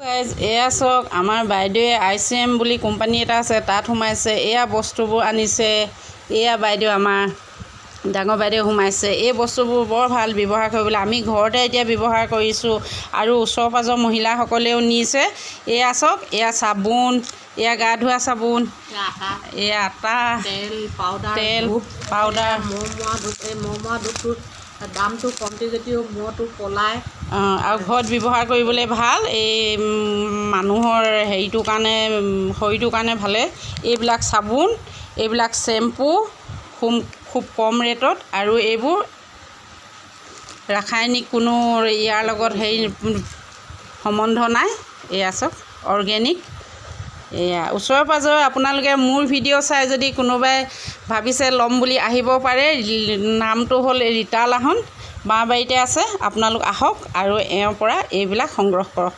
এয়া চাওক আমাৰ বাইদেৱে ICM বুলি কোম্পানী এটা আছে তাত সোমাইছে এয়া বস্তুবোৰ আনিছে এয়া বাইদেউ আমাৰ ডাঙৰ বাইদেউ সোমাইছে এই বস্তুবোৰ বৰ ভাল ব্যৱহাৰ কৰিবলৈ আমি ঘৰতে এতিয়া ব্যৱহাৰ কৰিছোঁ আৰু ওচৰ পাজৰ মহিলাসকলেও নিছে এয়া চাওক এয়া চাবোন এয়া গা ধোৱা চাবোন এয়া আটা তেল পাউডাৰ মমোৱা ধূপটোৰ দামটো কমতি যদিও মূৰটো পলাই আৰু ঘৰত ব্যৱহাৰ কৰিবলৈ ভাল এই মানুহৰ হেৰিটোৰ কাৰণে শৰীৰটোৰ কাৰণে ভালে এইবিলাক চাবোন এইবিলাক শ্বেম্পু খুব কম ৰেটত আৰু এইবোৰ ৰাসায়নিক কোনো ইয়াৰ লগত হেৰি সম্বন্ধ নাই এয়া চাওক অৰ্গেনিক এয়া ওচৰে পাজৰে আপোনালোকে মোৰ ভিডিঅ' চাই যদি কোনোবাই ভাবিছে ল'ম বুলি আহিব পাৰে নামটো হ'ল ৰীতা লাহন বাঁহবাৰীতে আছে আপোনালোক আহক আৰু এওঁৰ পৰা এইবিলাক সংগ্ৰহ কৰক